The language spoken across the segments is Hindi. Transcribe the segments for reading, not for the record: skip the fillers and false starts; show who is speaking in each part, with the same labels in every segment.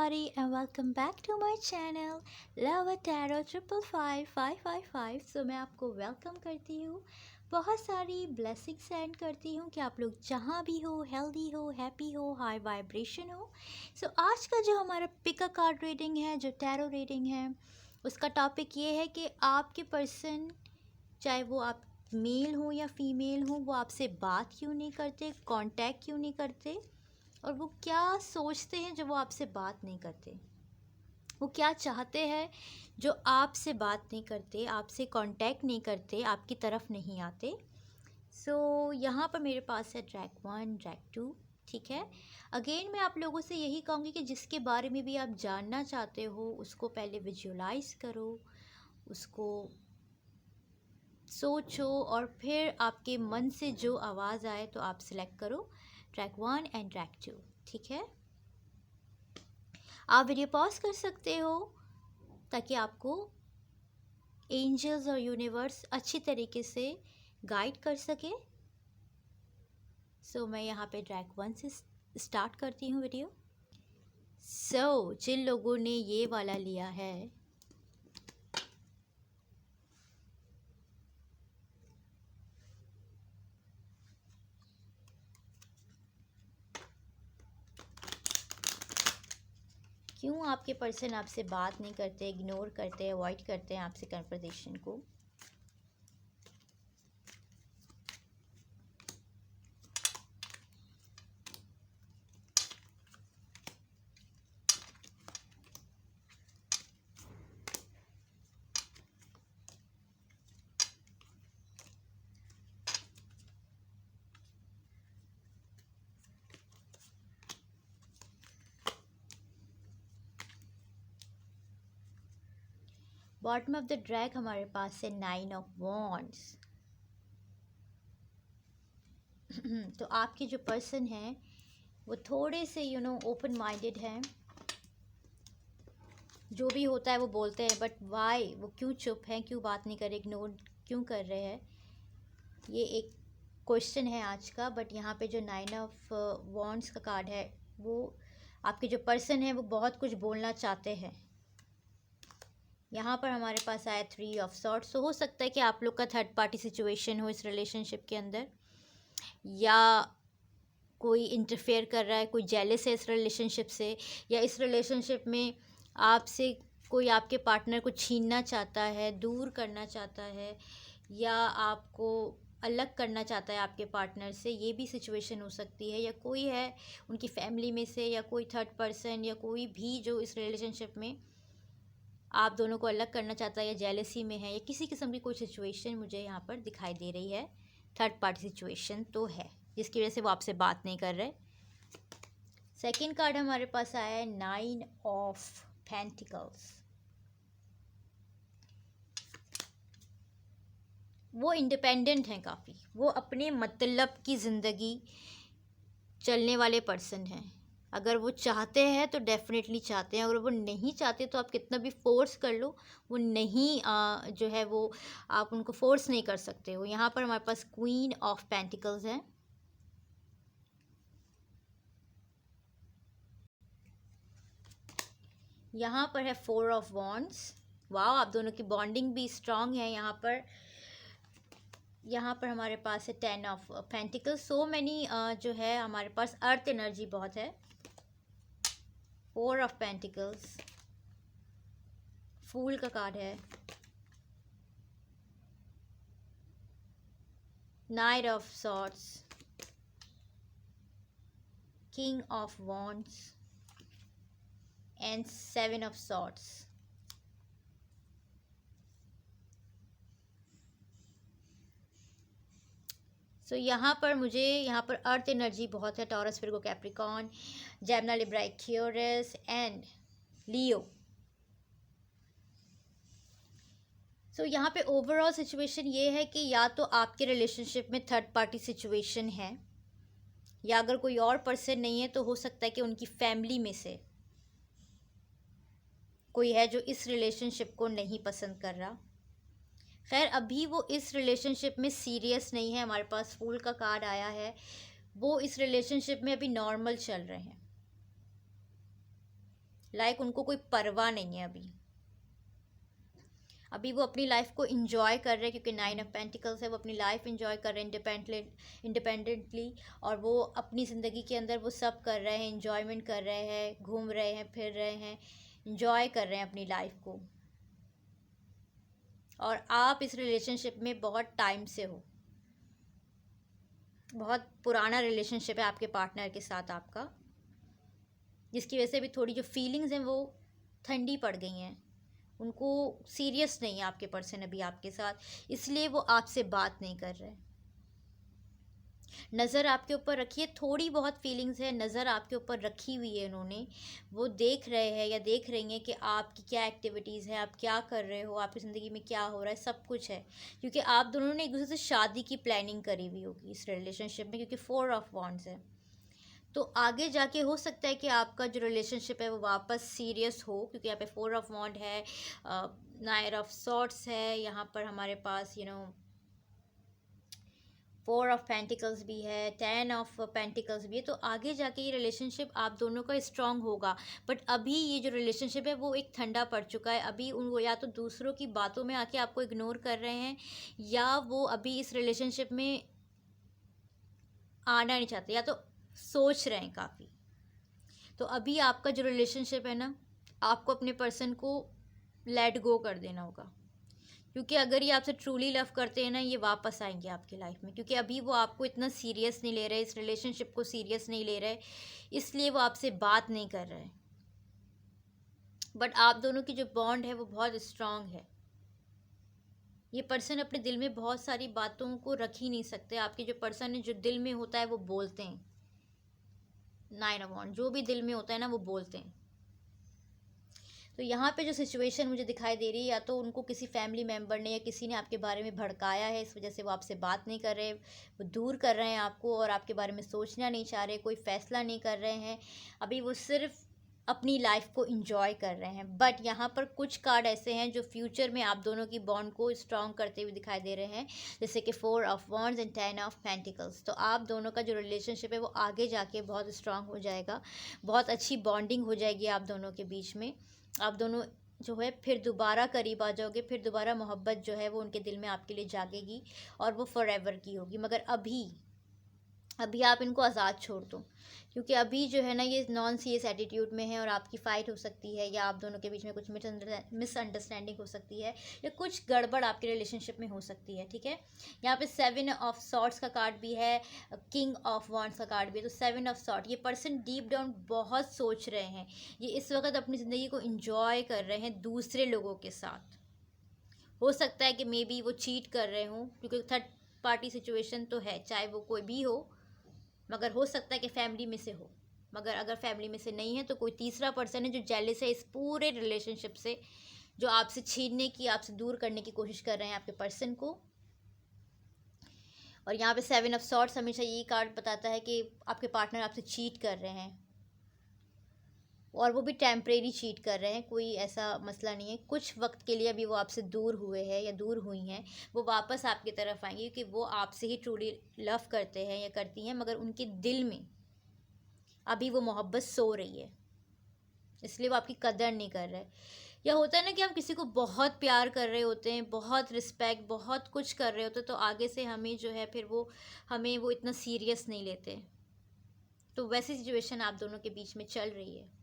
Speaker 1: everybody and welcome back to my channel Love Tarot 555 सो मैं आपको वेलकम करती हूँ, बहुत सारी ब्लेसिंग सेंड करती हूँ कि आप लोग जहाँ भी हो, हेल्दी हो, हैप्पी हो, हाई वाइब्रेशन हो। सो आज का जो हमारा पिक अ कार्ड रीडिंग है, जो टैरो रीडिंग है, उसका टॉपिक ये है कि आपके पर्सन, चाहे वो आप मेल हो या फीमेल हो, वो आपसे बात क्यों नहीं करते, कांटेक्ट क्यों नहीं करते, और वो क्या सोचते हैं जो वो आपसे बात नहीं करते, वो क्या चाहते हैं जो आपसे बात नहीं करते, आपसे कांटेक्ट नहीं करते, आपकी तरफ नहीं आते। यहाँ पर मेरे पास है ट्रैक 1, ट्रैक 2। ठीक है, अगेन मैं आप लोगों से यही कहूँगी कि जिसके बारे में भी आप जानना चाहते हो उसको पहले विजुअलाइज करो, उसको सोचो और फिर आपके मन से जो आवाज़ आए तो आप सिलेक्ट करो ट्रैक 1 एंड ट्रैक 2। ठीक है, आप वीडियो पॉज कर सकते हो ताकि आपको एंजल्स और यूनिवर्स अच्छी तरीके से गाइड कर सके। मैं यहाँ पे ट्रैक 1 से स्टार्ट करती हूँ वीडियो। जिन लोगों ने ये वाला लिया है, क्यों आपके पर्सन आपसे बात नहीं करते, इग्नोर करते, अवॉइड करते हैं आपसे कन्वर्सेशन को। बॉटम ऑफ द ड्रैग हमारे पास है 9 ऑफ वॉन्ड्स। तो आपके जो पर्सन हैं वो थोड़े से ओपन माइंडेड हैं, जो भी होता है वो बोलते हैं, बट वाई, वो क्यों चुप हैं, क्यों बात नहीं कर रहे, इग्नोर क्यों कर रहे हैं, ये एक क्वेश्चन है आज का। बट यहाँ पे जो 9 ऑफ वॉन्ड्स का कार्ड है, वो आपके जो पर्सन है वो बहुत कुछ बोलना चाहते हैं। यहाँ पर हमारे पास आया 3 ऑफ सॉर्ड्स। हो सकता है कि आप लोग का थर्ड पार्टी सिचुएशन हो इस रिलेशनशिप के अंदर, या कोई इंटरफेयर कर रहा है, कोई जेलस है इस रिलेशनशिप से, या इस रिलेशनशिप में आपसे कोई आपके पार्टनर को छीनना चाहता है, दूर करना चाहता है, या आपको अलग करना चाहता है आपके पार्टनर से। ये भी सिचुएशन हो सकती है, या कोई है उनकी फैमिली में से, या कोई थर्ड पर्सन, या कोई भी जो इस रिलेशनशिप में आप दोनों को अलग करना चाहता है, या जेलसी में है, या किसी किस्म की कोई सिचुएशन मुझे यहाँ पर दिखाई दे रही है। थर्ड पार्टी सिचुएशन तो है जिसकी वजह से वो आपसे बात नहीं कर रहे। सेकंड कार्ड हमारे पास आया है 9 ऑफ पेंटिकल्स। वो इंडिपेंडेंट हैं काफ़ी, वो अपने मतलब की ज़िंदगी चलने वाले पर्सन हैं। अगर वो चाहते हैं तो डेफिनेटली चाहते हैं, अगर वो नहीं चाहते तो आप कितना भी फोर्स कर लो, वो नहीं जो है वो आप उनको फोर्स नहीं कर सकते हो। यहाँ पर हमारे पास क्वीन ऑफ पेंटिकल्स है, यहाँ पर है 4 ऑफ वॉन्ड्स। वाह, आप दोनों की बॉन्डिंग भी स्ट्रांग है। यहाँ पर हमारे पास है 10 ऑफ पेंटिकल्स। सो मैनी जो है हमारे पास अर्थ एनर्जी बहुत है। 4 ऑफ पेंटिकल्स, फूल का कार्ड है, knight of swords, king of wands and 7 of swords. यहाँ पर मुझे यहाँ पर अर्थ एनर्जी बहुत है। Taurus, Virgo, Capricorn, Gemini, Libra, Aquarius and Leo. यहाँ पे ओवरऑल सिचुएशन ये है कि या तो आपके रिलेशनशिप में थर्ड पार्टी सिचुएशन है, या अगर कोई और पर्सन नहीं है तो हो सकता है कि उनकी फैमिली में से कोई है जो इस रिलेशनशिप को नहीं पसंद कर रहा। खैर, अभी वो इस रिलेशनशिप में सीरियस नहीं है। हमारे पास फूल का कार्ड आया है, वो इस रिलेशनशिप में अभी नॉर्मल चल रहे हैं। लाइक उनको कोई परवाह नहीं है अभी वो अपनी लाइफ को इंजॉय कर रहे हैं, क्योंकि 9 ऑफ पेंटिकल्स है, वो अपनी लाइफ इंजॉय कर रहे हैं इंडिपेंडेंटली। और वो अपनी ज़िंदगी के अंदर वो सब कर रहे हैं, इंजॉयमेंट कर रहे हैं, घूम रहे हैं, फिर रहे हैं, इंजॉय कर रहे हैं अपनी लाइफ को। और आप इस रिलेशनशिप में बहुत टाइम से हो, बहुत पुराना रिलेशनशिप है आपके पार्टनर के साथ आपका, जिसकी वजह से भी थोड़ी जो फीलिंग्स हैं वो ठंडी पड़ गई हैं। उनको सीरियस नहीं है आपके पर्सन अभी आपके साथ, इसलिए वो आपसे बात नहीं कर रहे। नज़र आपके ऊपर रखी है, थोड़ी बहुत फीलिंग्स है, नज़र आपके ऊपर रखी हुई है उन्होंने। वो देख रहे हैं या देख रही हैं कि आपकी क्या एक्टिविटीज़ हैं, आप क्या कर रहे हो, आपकी ज़िंदगी में क्या हो रहा है, सब कुछ है। क्योंकि आप दोनों ने एक दूसरे से शादी की प्लानिंग करी हुई होगी इस रिलेशनशिप में, क्योंकि 4 ऑफ वॉन्ड्स है। तो आगे जाके हो सकता है कि आपका जो रिलेशनशिप है वो वापस सीरियस हो, क्योंकि यहाँ पे 4 ऑफ वॉन्ड है, 9 ऑफ सॉर्ट्स है, यहाँ पर हमारे पास 4 ऑफ पेंटिकल्स भी है, 10 ऑफ पेंटिकल्स भी है। तो आगे जाके ये रिलेशनशिप आप दोनों का स्ट्रांग होगा। बट अभी ये जो रिलेशनशिप है वो एक ठंडा पड़ चुका है। अभी उन वो या तो दूसरों की बातों में आके आपको इग्नोर कर रहे हैं, या वो अभी इस रिलेशनशिप में आना नहीं चाहते, या तो सोच रहे हैं काफ़ी। तो अभी आपका जो रिलेशनशिप है ना, आपको अपने पर्सन को लेट गो कर देना होगा। क्योंकि अगर ये आपसे ट्रूली लव करते हैं ना, ये वापस आएंगे आपकी लाइफ में। क्योंकि अभी वो आपको इतना सीरियस नहीं ले रहे, इस रिलेशनशिप को सीरियस नहीं ले रहे, इसलिए वो आपसे बात नहीं कर रहे। बट आप दोनों की जो बॉन्ड है वो बहुत स्ट्रांग है। ये पर्सन अपने दिल में बहुत सारी बातों को रख ही नहीं सकते। आपके जो पर्सन है, जो दिल में होता है वो बोलते हैं। 9 ऑफ वॉन्ड जो भी दिल में होता है ना वो बोलते हैं। तो यहाँ पे जो सिचुएशन मुझे दिखाई दे रही है, या तो उनको किसी फैमिली मेम्बर ने या किसी ने आपके बारे में भड़काया है, इस वजह से वो आपसे बात नहीं कर रहे, वो दूर कर रहे हैं आपको और आपके बारे में सोचना नहीं चाह रहे, कोई फ़ैसला नहीं कर रहे हैं। अभी वो सिर्फ अपनी लाइफ को इंजॉय कर रहे हैं। बट यहाँ पर कुछ कार्ड ऐसे हैं जो फ्यूचर में आप दोनों की बॉन्ड को स्ट्रॉन्ग करते हुए दिखाई दे रहे हैं, जैसे कि 4 of wands and 10 of pentacles. तो आप दोनों का जो रिलेशनशिप है वो आगे जाके बहुत स्ट्रांग हो जाएगा, बहुत अच्छी बॉन्डिंग हो जाएगी आप दोनों के बीच में। आप दोनों जो है फिर दोबारा करीब आ जाओगे, फिर दोबारा मोहब्बत जो है वो उनके दिल में आपके लिए जागेगी और वो फॉरएवर की होगी। मगर अभी अभी आप इनको आज़ाद छोड़ दो, क्योंकि अभी जो है ना ये नॉन सीरियस एटीट्यूड में है और आपकी फ़ाइट हो सकती है, या आप दोनों के बीच में कुछ मिसअंडरस्टैंडिंग हो सकती है, या कुछ गड़बड़ आपके रिलेशनशिप में हो सकती है। ठीक है, यहाँ पे 7 ऑफ सॉर्ट्स का कार्ड भी है, किंग ऑफ वॉन्ड्स का कार्ड भी है। तो 7 ऑफ सॉर्ट, ये पर्सन डीप डाउन बहुत सोच रहे हैं, ये इस वक्त अपनी ज़िंदगी को इंजॉय कर रहे हैं दूसरे लोगों के साथ। हो सकता है कि मे बी वो चीट कर रहे हों, क्योंकि थर्ड पार्टी सिचुएशन तो है, चाहे वो कोई भी हो, मगर हो सकता है कि फैमिली में से हो। मगर अगर फैमिली में से नहीं है तो कोई तीसरा पर्सन है जो जेलिस है इस पूरे रिलेशनशिप से, जो आपसे छीनने की, आपसे दूर करने की कोशिश कर रहे हैं आपके पर्सन को। और यहाँ पे 7 ऑफ सॉर्ट्स हमेशा यही कार्ड बताता है कि आपके पार्टनर आपसे चीट कर रहे हैं, और वो भी टेम्परेरी चीट कर रहे हैं, कोई ऐसा मसला नहीं है। कुछ वक्त के लिए अभी वो आपसे दूर हुए हैं या दूर हुई हैं, वो वापस आपकी तरफ आएंगी, क्योंकि वो आपसे ही ट्रूली लव करते हैं या करती हैं, मगर उनके दिल में अभी वो मोहब्बत सो रही है, इसलिए वो आपकी कदर नहीं कर रहे। या होता है ना कि हम किसी को बहुत प्यार कर रहे होते हैं, बहुत रिस्पेक्ट, बहुत कुछ कर रहे होते हैं, तो आगे से हमें जो है फिर वो हमें वो इतना सीरियस नहीं लेते। तो वैसी सिचुएशन आप दोनों के बीच में चल रही है।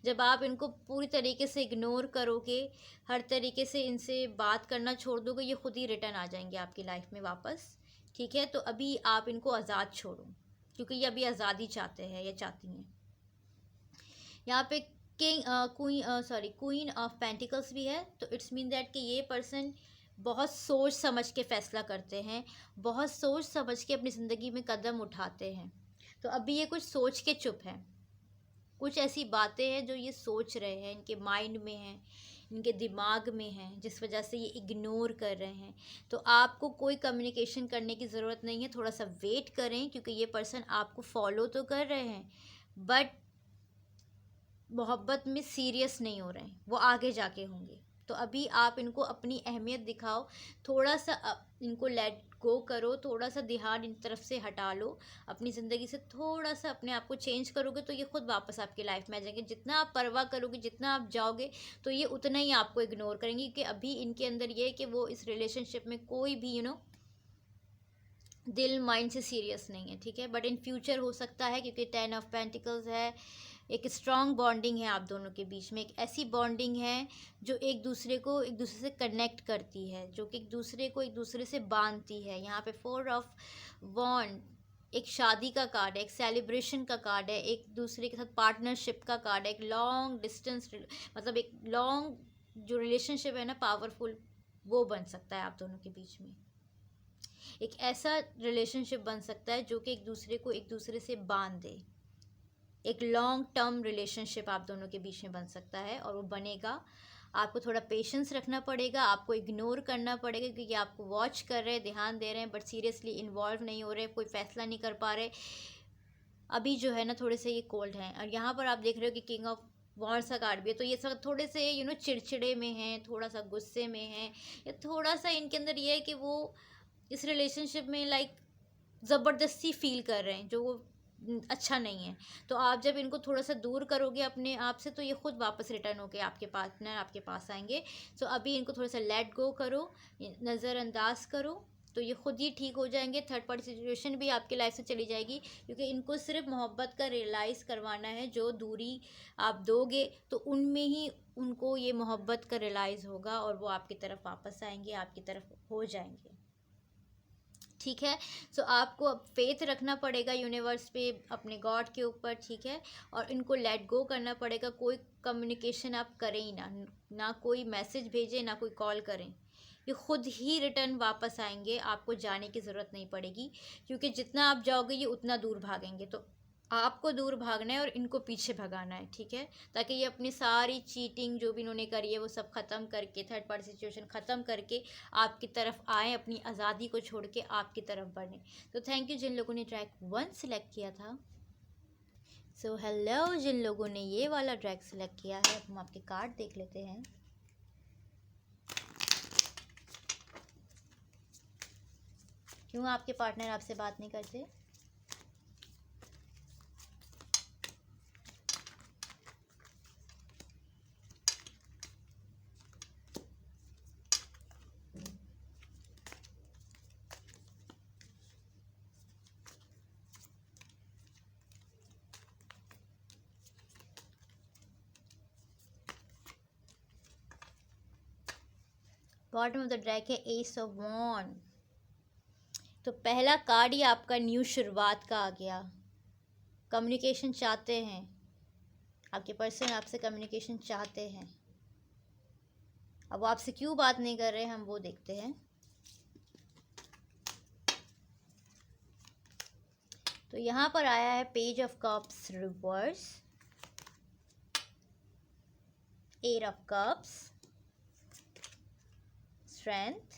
Speaker 1: जब आप इनको पूरी तरीके से इग्नोर करोगे, हर तरीके से इनसे बात करना छोड़ दोगे, ये खुद ही रिटर्न आ जाएंगे आपकी लाइफ में वापस। ठीक है, तो अभी आप इनको आज़ाद छोड़ो, क्योंकि ये अभी आज़ादी चाहते हैं या चाहती हैं। यहाँ पे क्वीन ऑफ पेंटिकल्स भी है। तो इट्स मीन दैट कि ये पर्सन बहुत सोच समझ के फ़ैसला करते हैं, बहुत सोच समझ के अपनी ज़िंदगी में कदम उठाते हैं। तो अभी ये कुछ सोच के चुप हैं, कुछ ऐसी बातें हैं जो ये सोच रहे हैं, इनके माइंड में हैं, इनके दिमाग में हैं, जिस वजह से ये इग्नोर कर रहे हैं। तो आपको कोई कम्युनिकेशन करने की ज़रूरत नहीं है, थोड़ा सा वेट करें, क्योंकि ये पर्सन आपको फॉलो तो कर रहे हैं बट मोहब्बत में सीरियस नहीं हो रहे हैं, वो आगे जाके होंगे। तो अभी आप इनको अपनी अहमियत दिखाओ, थोड़ा सा इनको लेट गो करो, थोड़ा सा ध्यान इन तरफ से हटा लो, अपनी ज़िंदगी से थोड़ा सा अपने आप को चेंज करोगे तो ये खुद वापस आपकी लाइफ में आ जाएंगे। जितना आप परवाह करोगे, जितना आप जाओगे, तो ये उतना ही आपको इग्नोर करेंगे, क्योंकि अभी इनके अंदर ये है कि वो इस रिलेशनशिप में कोई भी दिल माइंड से सीरियस नहीं है, ठीक है। बट इन फ्यूचर हो सकता है, क्योंकि 10 ऑफ पेंटिकल्स है, एक स्ट्रॉन्ग बॉन्डिंग है आप दोनों के बीच में, एक ऐसी बॉन्डिंग है जो एक दूसरे को एक दूसरे से कनेक्ट करती है, जो कि एक दूसरे को एक दूसरे से बांधती है। यहाँ पे 4 ऑफ वॉन्ड एक शादी का कार्ड है, एक सेलिब्रेशन का कार्ड है, एक दूसरे के साथ पार्टनरशिप का कार्ड है, एक लॉन्ग डिस्टेंस, मतलब एक लॉन्ग जो रिलेशनशिप है ना, पावरफुल, वो बन सकता है आप दोनों के बीच में। एक ऐसा रिलेशनशिप बन सकता है जो कि एक दूसरे को एक दूसरे से बांध दे। एक लॉन्ग टर्म रिलेशनशिप आप दोनों के बीच में बन सकता है, और वो बनेगा। आपको थोड़ा पेशेंस रखना पड़ेगा, आपको इग्नोर करना पड़ेगा, क्योंकि आपको वॉच कर रहे हैं, ध्यान दे रहे हैं, बट सीरियसली इन्वॉल्व नहीं हो रहे, कोई फैसला नहीं कर पा रहे। अभी जो है ना, थोड़े से ये कोल्ड हैं। और यहाँ पर आप देख रहे हो कि किंग ऑफ वॉन्ड्स का कार्ड भी है, तो ये सब थोड़े से चिड़चिड़े में हैं, थोड़ा सा गुस्से में हैं, या थोड़ा सा इनके अंदर ये है कि वो इस रिलेशनशिप में लाइक ज़बरदस्ती फील कर रहे हैं, जो वो अच्छा नहीं है। तो आप जब इनको थोड़ा सा दूर करोगे अपने आप से, तो ये खुद वापस रिटर्न होके आपके पार्टनर आपके पास आएंगे। सो अभी इनको थोड़ा सा लेट गो करो, नज़रअंदाज करो, तो ये खुद ही ठीक हो जाएंगे। थर्ड पार्टी सिचुएशन भी आपकी लाइफ से चली जाएगी, क्योंकि इनको सिर्फ मोहब्बत का रियलाइज़ करवाना है। जो दूरी आप दोगे, तो उनमें ही उनको ये मोहब्बत का रियलाइज़ होगा, और वो आपकी तरफ वापस आएंगे, आपकी तरफ हो जाएंगे, ठीक है। सो आपको अब फेथ रखना पड़ेगा यूनिवर्स पे, अपने गॉड के ऊपर, ठीक है। और इनको लेट गो करना पड़ेगा। कोई कम्युनिकेशन आप करें ही ना, ना कोई मैसेज भेजें, ना कोई कॉल करें, ये खुद ही रिटर्न वापस आएंगे, आपको जाने की ज़रूरत नहीं पड़ेगी, क्योंकि जितना आप जाओगे ये उतना दूर भागेंगे। तो आपको दूर भागना है और इनको पीछे भगाना है, ठीक है, ताकि ये अपनी सारी चीटिंग जो भी इन्होंने करी है वो सब ख़त्म करके, थर्ड पार्टी सिचुएशन ख़त्म करके आपकी तरफ आए, अपनी आज़ादी को छोड़ के आपकी तरफ बढ़े। तो थैंक यू जिन लोगों ने ट्रैक 1 सिलेक्ट किया था। सो हेलो जिन लोगों ने ये वाला ट्रैक सिलेक्ट किया है, अब हम आपके कार्ड देख लेते हैं। क्यों आपके पार्टनर आपसे बात नहीं करते? बॉटम ऑफ द डेक है एस ऑफ वॉन्ड। तो पहला कार्ड ही आपका न्यू शुरुआत का आ गया। कम्युनिकेशन चाहते हैं, आपके पर्सन आपसे कम्युनिकेशन चाहते हैं। अब वो आपसे क्यों बात नहीं कर रहे हैं, हम वो देखते हैं। तो यहाँ पर आया है page of cups reverse, 8 of cups, strength,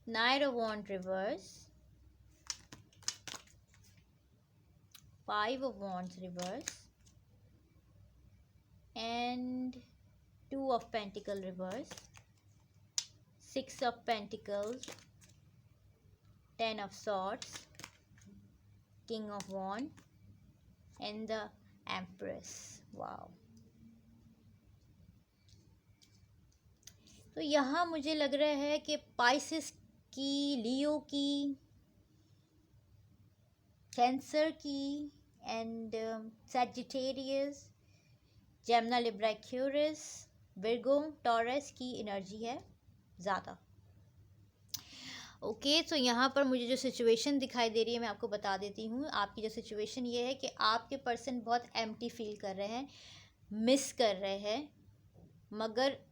Speaker 1: 9 of Wands reverse, 5 of Wands reverse, and 2 of Pentacles reverse, 6 of Pentacles, 10 of Swords, King of Wands, and the Empress. Wow. तो यहाँ मुझे लग रहा है कि पाइसेस की, लियो की, कैंसर की, and Sagittarius, Gemini, Libra, Aquarius, Virgo, taurus की एनर्जी है ज़्यादा। ओके, तो यहाँ पर मुझे जो सिचुएशन दिखाई दे रही है मैं आपको बता देती हूँ। आपकी जो सिचुएशन ये है कि आपके पर्सन बहुत एम्प्टी फील कर रहे हैं, मिस कर रहे हैं, मगर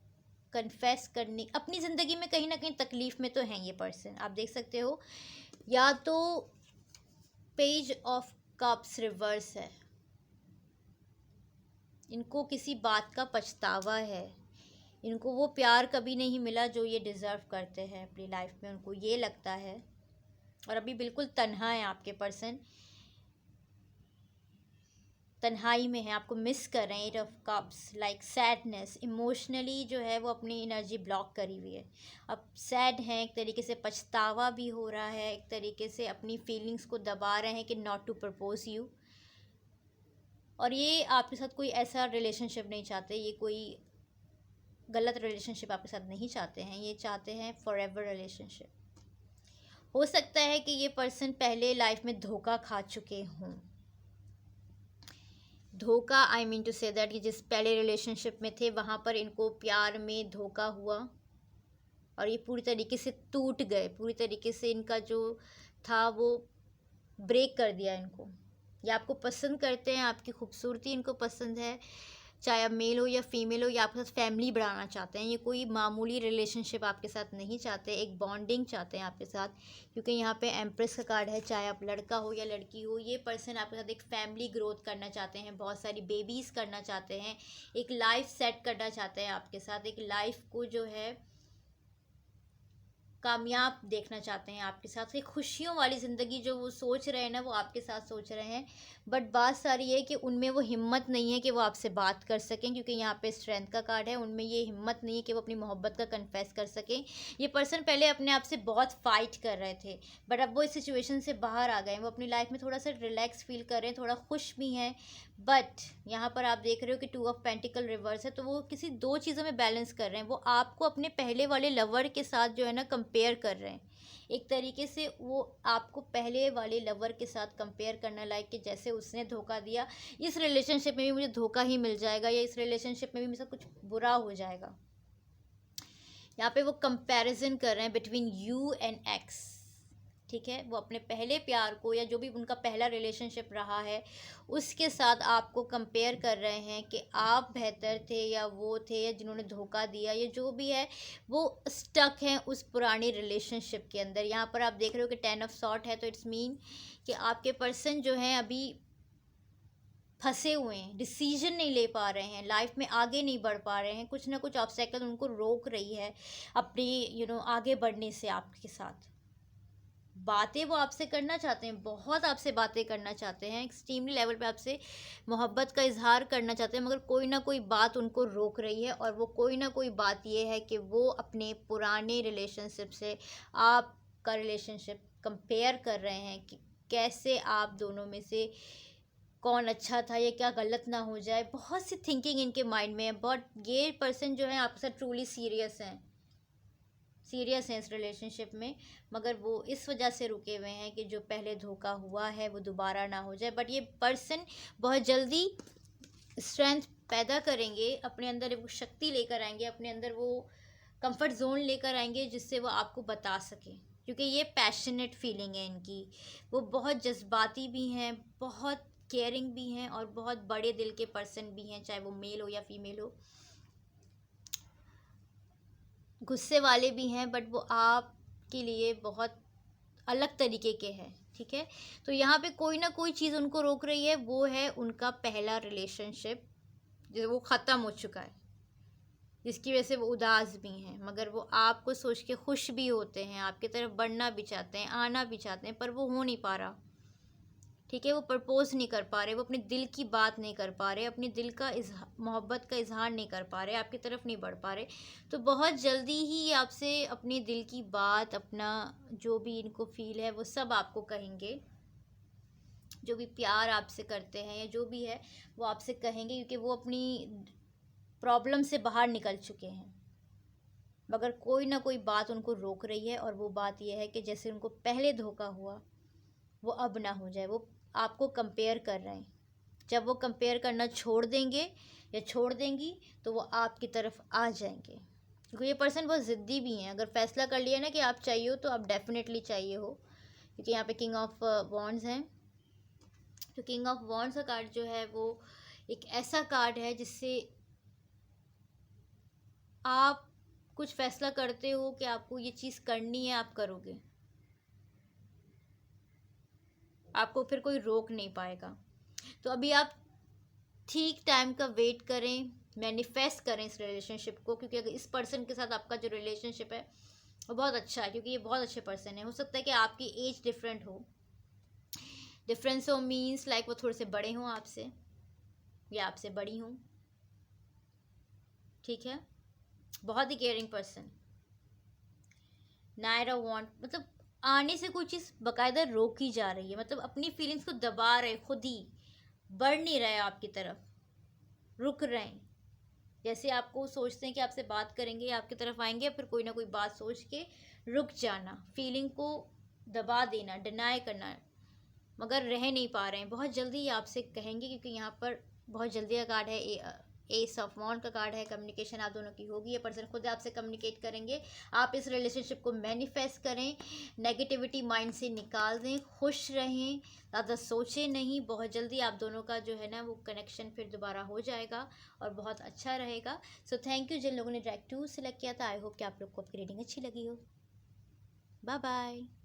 Speaker 1: कन्फेस करने, अपनी ज़िंदगी में कहीं ना कहीं तकलीफ़ में तो हैं ये पर्सन। आप देख सकते हो, या तो पेज ऑफ कप्स रिवर्स है, इनको किसी बात का पछतावा है, इनको वो प्यार कभी नहीं मिला जो ये डिज़र्व करते हैं अपनी लाइफ में, उनको ये लगता है। और अभी बिल्कुल तन्हा है आपके पर्सन, तन्हाई में हैं, आपको मिस कर रहे हैं। Eight of cups like sadness, emotionally जो है वो अपनी एनर्जी ब्लॉक करी हुई है। अब सैड हैं, एक तरीके से पछतावा भी हो रहा है, एक तरीके से अपनी फीलिंग्स को दबा रहे हैं कि नॉट टू प्रपोज यू। और ये आपके साथ कोई ऐसा रिलेशनशिप नहीं चाहते, ये कोई गलत रिलेशनशिप आपके साथ नहीं चाहते हैं, ये चाहते हैं फॉरएवर रिलेशनशिप। हो सकता है कि ये पर्सन पहले लाइफ में धोखा खा चुके हों। धोखा, I mean to say that, कि जिस पहले रिलेशनशिप में थे वहाँ पर इनको प्यार में धोखा हुआ और ये पूरी तरीके से टूट गए, पूरी तरीके से इनका जो था वो ब्रेक कर दिया इनको। ये आपको पसंद करते हैं, आपकी खूबसूरती इनको पसंद है, चाहे आप मेल हो या फीमेल हो, या आपके साथ फैमिली बढ़ाना चाहते हैं। ये कोई मामूली रिलेशनशिप आपके साथ नहीं चाहते, एक बॉन्डिंग चाहते हैं आपके साथ, क्योंकि यहाँ पे एम्प्रेस का कार्ड है। चाहे आप लड़का हो या लड़की हो, ये पर्सन आपके साथ एक फैमिली ग्रोथ करना चाहते हैं, बहुत सारी बेबीज़ करना चाहते हैं, एक लाइफ सेट करना चाहते हैं आपके साथ, एक लाइफ को जो है कामयाब देखना चाहते हैं आपके साथ। एक खुशियों वाली ज़िंदगी जो वो सोच रहे हैं ना, वो आपके साथ सोच रहे हैं। बट बात सारी है कि उनमें वो हिम्मत नहीं है कि वो आपसे बात कर सकें, क्योंकि यहाँ पे स्ट्रेंथ का कार्ड है। उनमें ये हिम्मत नहीं है कि वो अपनी मोहब्बत का कन्फेस कर सकें। ये पर्सन पहले अपने आप से बहुत फाइट कर रहे थे, बट अब वो इस सिचुएशन से बाहर आ गए हैं। वो अपनी लाइफ में थोड़ा सा रिलैक्स फील कर रहे हैं, थोड़ा खुश भी हैं। बट यहाँ पर आप देख रहे हो कि 2 ऑफ पेंटिकल रिवर्स है, तो वो किसी 2 चीज़ों में बैलेंस कर रहे हैं। वो आपको अपने पहले वाले लवर के साथ जो है ना कंपेयर कर रहे हैं। एक तरीके से वो आपको पहले वाले लवर के साथ कंपेयर करना, लाइक कि जैसे उसने धोखा दिया, इस रिलेशनशिप में भी मुझे धोखा ही मिल जाएगा, या इस रिलेशनशिप में भी मेरे साथ कुछ बुरा हो जाएगा। यहाँ पे वो कंपैरिजन कर रहे हैं बिटवीन यू एंड एक्स। ठीक है, वो अपने पहले प्यार को, या जो भी उनका पहला रिलेशनशिप रहा है, उसके साथ आपको कंपेयर कर रहे हैं कि आप बेहतर थे या वो थे, या जिन्होंने धोखा दिया, या जो भी है वो स्टक हैं उस पुरानी रिलेशनशिप के अंदर। यहाँ पर आप देख रहे हो कि 10 ऑफ सॉर्ट है, तो इट्स मीन कि आपके पर्सन जो हैं अभी फंसे हुए हैं, डिसीजन नहीं ले पा रहे हैं, लाइफ में आगे नहीं बढ़ पा रहे हैं। कुछ ना कुछ ऑब्स्टेकल उनको रोक रही है अपनी आगे बढ़ने से। आपके साथ बातें वो आपसे करना चाहते हैं, बहुत आपसे बातें करना चाहते हैं, एक्सट्रीमली लेवल पे आपसे मोहब्बत का इजहार करना चाहते हैं, मगर कोई ना कोई बात उनको रोक रही है। और वो कोई ना कोई बात ये है कि वो अपने पुराने रिलेशनशिप से आपका रिलेशनशिप कंपेयर कर रहे हैं कि कैसे आप दोनों में से कौन अच्छा था, या क्या गलत ना हो जाए। बहुत सी थिंकिंग इनके माइंड में है, बट ये पर्सन जो है आपके साथ ट्रूली सीरियस हैं इस रिलेशनशिप में, मगर वो इस वजह से रुके हुए हैं कि जो पहले धोखा हुआ है वो दोबारा ना हो जाए। बट ये पर्सन बहुत जल्दी स्ट्रेंथ पैदा करेंगे, अपने अंदर वो शक्ति लेकर आएंगे, अपने अंदर वो कंफर्ट जोन लेकर आएंगे, जिससे वो आपको बता सकें, क्योंकि ये पैशनेट फीलिंग है इनकी। वो बहुत जज्बाती भी हैं, बहुत केयरिंग भी हैं, और बहुत बड़े दिल के पर्सन भी हैं, चाहे वो मेल हो या फीमेल हो। गुस्से वाले भी हैं, बट वो आपके लिए बहुत अलग तरीके के हैं। ठीक है, तो यहाँ पे कोई ना कोई चीज़ उनको रोक रही है, वो है उनका पहला रिलेशनशिप जो वो ख़त्म हो चुका है, जिसकी वजह से वो उदास भी हैं। मगर वो आपको सोच के खुश भी होते हैं, आपकी तरफ बढ़ना भी चाहते हैं, आना भी चाहते हैं, पर वो हो नहीं पा रहा। ठीक है, वो प्रपोज नहीं कर पा रहे, वो अपने दिल की बात नहीं कर पा रहे, अपने दिल का मोहब्बत का इजहार नहीं कर पा रहे, आपकी तरफ नहीं बढ़ पा रहे। तो बहुत जल्दी ही ये आपसे अपने दिल की बात, अपना जो भी इनको फील है वो सब आपको कहेंगे। जो भी प्यार आपसे करते हैं या जो भी है वो आपसे कहेंगे, क्योंकि वो अपनी प्रॉब्लम से बाहर निकल चुके हैं। मगर कोई ना कोई बात उनको रोक रही है, और वो बात यह है कि जैसे उनको पहले धोखा हुआ वो अब ना हो जाए। वो आपको कंपेयर कर रहे हैं, जब वो कंपेयर करना छोड़ देंगे या छोड़ देंगी तो वो आपकी तरफ आ जाएंगे, क्योंकि ये पर्सन बहुत ज़िद्दी भी हैं। अगर फैसला कर लिया ना कि आप चाहिए हो, तो आप डेफिनेटली चाहिए हो, क्योंकि यहाँ पे किंग ऑफ वॉन्ड्स हैं। तो किंग ऑफ वॉन्ड्स का कार्ड जो है वो एक ऐसा कार्ड है जिससे आप कुछ फैसला करते हो कि आपको ये चीज़ करनी है, आप करोगे, आपको फिर कोई रोक नहीं पाएगा। तो अभी आप ठीक टाइम का वेट करें, मैनिफेस्ट करें इस रिलेशनशिप को, क्योंकि अगर इस पर्सन के साथ आपका जो रिलेशनशिप है वो बहुत अच्छा है, क्योंकि ये बहुत अच्छे पर्सन है। हो सकता है कि आपकी एज डिफरेंट हो मीन्स लाइक वो थोड़े से बड़े हों आपसे, या आपसे बड़ी हूँ, ठीक है। बहुत ही केयरिंग पर्सन। नायरा वांट मतलब आने से कोई चीज़ बकायदा रोकी जा रही है, मतलब अपनी फीलिंग्स को दबा रहे, खुद ही बढ़ नहीं रहे आपकी तरफ, रुक रहे हैं। जैसे आपको सोचते हैं कि आपसे बात करेंगे, आपकी तरफ आएंगे, फिर कोई ना कोई बात सोच के रुक जाना, फीलिंग को दबा देना, डिनाई करना, मगर रह नहीं पा रहे हैं। बहुत जल्दी ही आपसे कहेंगे, क्योंकि यहाँ पर बहुत जल्दी का कार्ड है, एस ऑफ वॉन्ड का कार्ड है। कम्युनिकेशन आप दोनों की होगी, ये पर्सन खुद आपसे कम्युनिकेट करेंगे। आप इस रिलेशनशिप को मैनिफेस्ट करें, नेगेटिविटी माइंड से निकाल दें, खुश रहें, ज़्यादा सोचें नहीं। बहुत जल्दी आप दोनों का जो है ना वो कनेक्शन फिर दोबारा हो जाएगा और बहुत अच्छा रहेगा। सो थैंक यू जिन लोगों ने डायरेक्ट 2 सेलेक्ट किया था। आई होप कि आप लोग को आपकी रीडिंग अच्छी लगी हो। Bye bye.